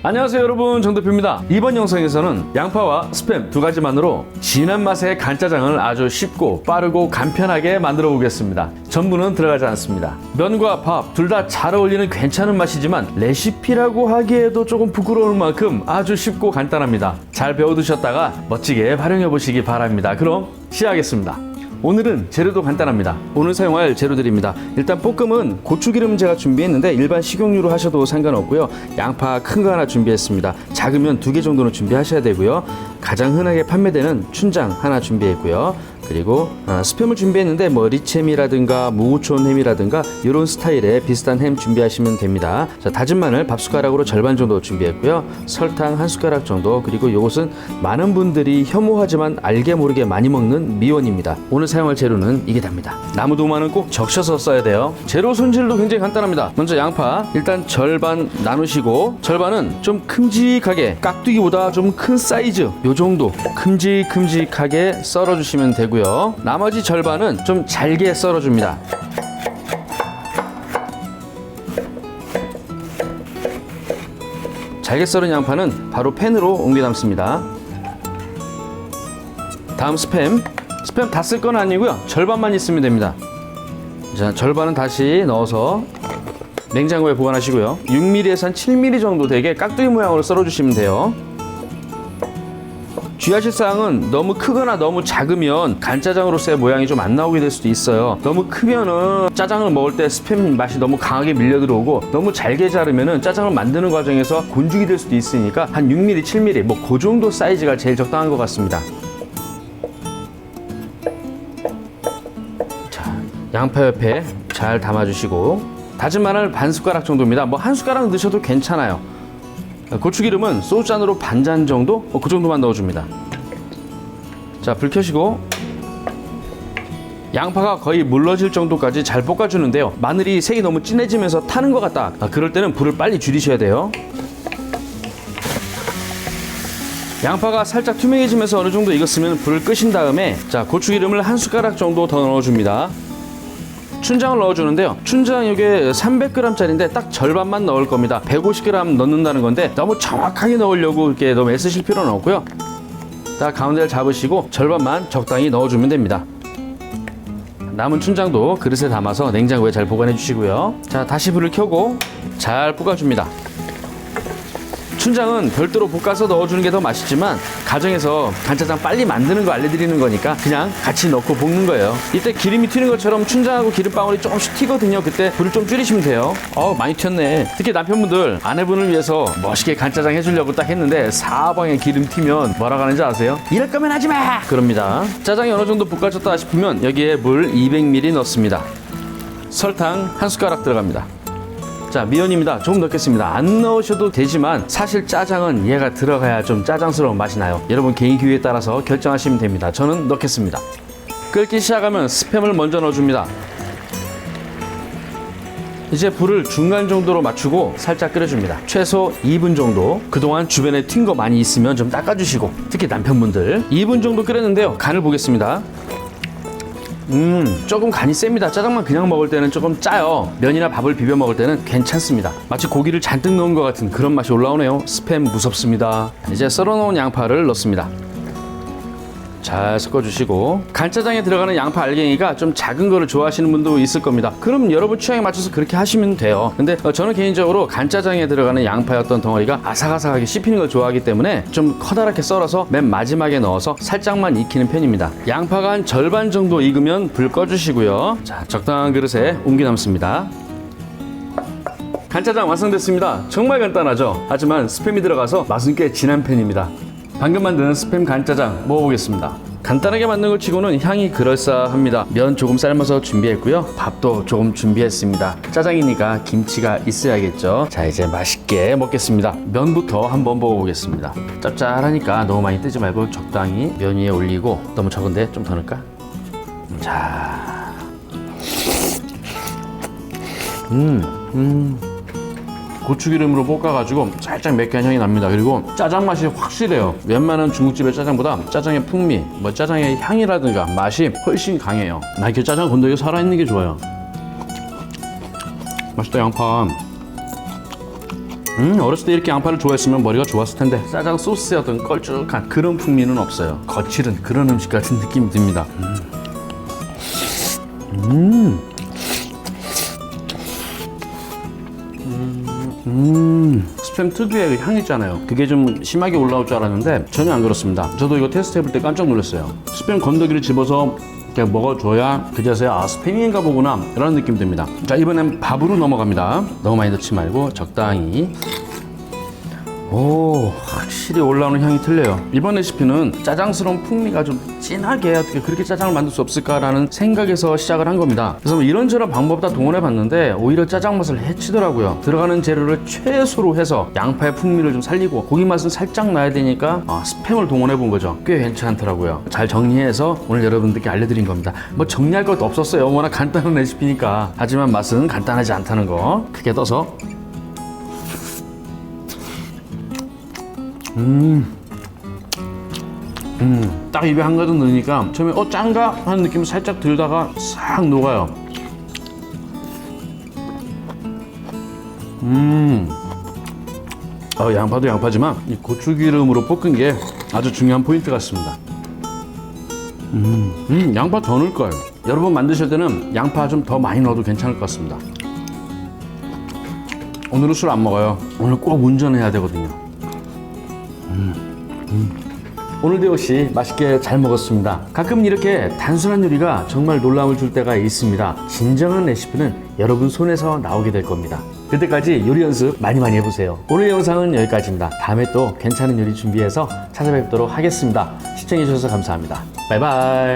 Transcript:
안녕하세요 여러분, 정대표입니다. 이번 영상에서는 양파와 스팸 두 가지만으로 진한 맛의 간짜장을 아주 쉽고 빠르고 간편하게 만들어 보겠습니다. 전분은 들어가지 않습니다. 면과 밥 둘 다 잘 어울리는 괜찮은 맛이지만 레시피라고 하기에도 조금 부끄러울 만큼 아주 쉽고 간단합니다. 잘 배워두셨다가 멋지게 활용해 보시기 바랍니다. 그럼 시작하겠습니다. 오늘은 재료도 간단합니다. 오늘 사용할 재료들입니다. 일단 볶음은 고추기름 제가 준비했는데 일반 식용유로 하셔도 상관없고요. 양파 큰 거 하나 준비했습니다. 작으면 2개 정도는 준비하셔야 되고요. 가장 흔하게 판매되는 춘장 하나 준비했고요. 그리고 스팸을 준비했는데 뭐 리챔이라든가 무구촌 햄이라든가 이런 스타일의 비슷한 햄 준비하시면 됩니다. 자, 다진 마늘 밥 숟가락으로 절반 정도 준비했고요. 설탕 1숟가락 정도, 그리고 이것은 많은 분들이 혐오하지만 알게 모르게 많이 먹는 미원입니다. 오늘 사용할 재료는 이게 답니다. 나무도마는 꼭 적셔서 써야 돼요. 재료 손질도 굉장히 간단합니다. 먼저 양파 일단 절반 나누시고, 절반은 좀 큼직하게 깍두기보다 좀 큰 사이즈 요 정도 큼직하게 썰어 주시면 되고요. 나머지 절반은 좀 잘게 썰어줍니다. 잘게 썰은 양파는 바로 팬으로 옮겨 담습니다. 다음 스팸 다 쓸 건 아니고요. 절반만 있으면 됩니다. 자, 절반은 다시 넣어서 냉장고에 보관하시고요. 6mm에서 한 7mm 정도 되게 깍두기 모양으로 썰어주시면 돼요. 주의하실 사항은 너무 크거나 너무 작으면 간짜장으로서의 모양이 좀 안 나오게 될 수도 있어요. 너무 크면은 짜장을 먹을 때 스팸 맛이 너무 강하게 밀려 들어오고, 너무 잘게 자르면은 짜장을 만드는 과정에서 곤죽이 될 수도 있으니까 한 6mm, 7mm 뭐 그 정도 사이즈가 제일 적당한 것 같습니다. 자, 양파 옆에 잘 담아주시고, 다진 마늘 반 숟가락 정도입니다. 뭐 한 숟가락 넣으셔도 괜찮아요. 고추기름은 소주잔으로 반잔 정도? 그 정도만 넣어줍니다. 자, 불 켜시고 양파가 거의 물러질 정도까지 잘 볶아주는데요. 마늘이 색이 너무 진해지면서 타는 것 같다. 그럴 때는 불을 빨리 줄이셔야 돼요. 양파가 살짝 투명해지면서 어느 정도 익었으면 불을 끄신 다음에, 자, 고추기름을 한 숟가락 정도 더 넣어줍니다. 춘장을 넣어주는데요. 춘장 이게 300g짜리인데 딱 절반만 넣을 겁니다. 150g 넣는다는 건데 너무 정확하게 넣으려고 이렇게 너무 애쓰실 필요는 없고요. 딱 가운데를 잡으시고 절반만 적당히 넣어주면 됩니다. 남은 춘장도 그릇에 담아서 냉장고에 잘 보관해 주시고요. 자, 다시 불을 켜고 잘 볶아줍니다. 춘장은 별도로 볶아서 넣어주는 게 더 맛있지만, 가정에서 간짜장 빨리 만드는 거 알려드리는 거니까 그냥 같이 넣고 볶는 거예요. 이때 기름이 튀는 것처럼 춘장하고 기름방울이 조금씩 튀거든요. 그때 불을 좀 줄이시면 돼요. 많이 튀었네. 특히 남편분들 아내분을 위해서 멋있게 간짜장 해주려고 딱 했는데 사방에 기름 튀면 뭐라고 하는지 아세요? 이럴 거면 하지 마! 그럽니다. 짜장이 어느 정도 볶아졌다 싶으면 여기에 물 200ml 넣습니다. 설탕 1숟가락 들어갑니다. 자, 미연입니다. 조금 넣겠습니다. 안 넣으셔도 되지만 사실 짜장은 얘가 들어가야 좀 짜장스러운 맛이 나요. 여러분 개인 기호에 따라서 결정하시면 됩니다. 저는 넣겠습니다. 끓기 시작하면 스팸을 먼저 넣어줍니다. 이제 불을 중간 정도로 맞추고 살짝 끓여줍니다. 최소 2분 정도. 그동안 주변에 튄 거 많이 있으면 좀 닦아주시고, 특히 남편분들 2분 정도 끓였는데요. 간을 보겠습니다. 조금 간이 셉니다. 짜장만 그냥 먹을 때는 조금 짜요. 면이나 밥을 비벼 먹을 때는 괜찮습니다. 마치 고기를 잔뜩 넣은 것 같은 그런 맛이 올라오네요. 스팸 무섭습니다. 이제 썰어놓은 양파를 넣습니다. 잘 섞어주시고, 간짜장에 들어가는 양파 알갱이가 좀 작은 거를 좋아하시는 분도 있을 겁니다. 그럼 여러분 취향에 맞춰서 그렇게 하시면 돼요. 근데 저는 개인적으로 간짜장에 들어가는 양파의 어떤 덩어리가 아삭아삭하게 씹히는 걸 좋아하기 때문에 좀 커다랗게 썰어서 맨 마지막에 넣어서 살짝만 익히는 편입니다. 양파가 한 절반 정도 익으면 불 꺼주시고요. 자, 적당한 그릇에 옮겨 담습니다. 간짜장 완성됐습니다. 정말 간단하죠? 하지만 스팸이 들어가서 맛은 꽤 진한 편입니다. 방금 만든 스팸 간짜장 먹어보겠습니다. 간단하게 만든 걸 치고는 향이 그럴싸합니다. 면 조금 삶아서 준비했고요. 밥도 조금 준비했습니다. 짜장이니까 김치가 있어야겠죠. 자, 이제 맛있게 먹겠습니다. 면부터 한번 먹어보겠습니다. 짭짤하니까 너무 많이 뜨지 말고 적당히 면 위에 올리고, 너무 적은데 좀 더 넣을까? 자, 고추기름으로 볶아가지고 살짝 매끈한 향이 납니다. 그리고 짜장 맛이 확실해요. 웬만한 중국집의 짜장보다 짜장의 풍미, 뭐 짜장의 향이라든가 맛이 훨씬 강해요. 나 이렇게 짜장 건더기 살아있는 게 좋아요. 맛있다. 양파 어렸을 때 이렇게 양파를 좋아했으면 머리가 좋았을 텐데 짜장 소스의 어떤 걸쭉한 그런 풍미는 없어요. 거칠은 그런 음식 같은 느낌이 듭니다. 스팸 특유의 그 향 있잖아요. 그게 좀 심하게 올라올 줄 알았는데 전혀 안 그렇습니다. 저도 이거 테스트 해볼 때 깜짝 놀랐어요. 스팸 건더기를 집어서 이렇게 먹어줘야 그제서야 스팸인가 보구나 이런 느낌 듭니다. 자, 이번엔 밥으로 넘어갑니다. 너무 많이 넣지 말고 적당히. 오, 확실히 올라오는 향이 틀려요. 이번 레시피는 짜장스러운 풍미가 좀 진하게 어떻게 그렇게 짜장을 만들 수 없을까라는 생각에서 시작을 한 겁니다. 그래서 뭐 이런저런 방법 다 동원해 봤는데 오히려 짜장 맛을 해치더라고요. 들어가는 재료를 최소로 해서 양파의 풍미를 좀 살리고 고기 맛은 살짝 나야 되니까 스팸을 동원해 본 거죠. 꽤 괜찮더라고요. 잘 정리해서 오늘 여러분들께 알려드린 겁니다. 뭐 정리할 것도 없었어요. 워낙 간단한 레시피니까. 하지만 맛은 간단하지 않다는 거 크게 떠서 딱 입에 한 가득 넣으니까 처음에 짠가? 하는 느낌이 살짝 들다가 싹 녹아요. 양파도 양파지만 이 고추기름으로 볶은 게 아주 중요한 포인트 같습니다. 양파 더 넣을 거예요. 여러분 만드실 때는 양파 좀 더 많이 넣어도 괜찮을 것 같습니다. 오늘은 술 안 먹어요. 오늘 꼭 운전해야 되거든요. 오늘도 역시 맛있게 잘 먹었습니다. 가끔 이렇게 단순한 요리가 정말 놀라움을 줄 때가 있습니다. 진정한 레시피는 여러분 손에서 나오게 될 겁니다. 그때까지 요리 연습 많이 해보세요. 오늘 영상은 여기까지입니다. 다음에 또 괜찮은 요리 준비해서 찾아뵙도록 하겠습니다. 시청해주셔서 감사합니다. 바이바이.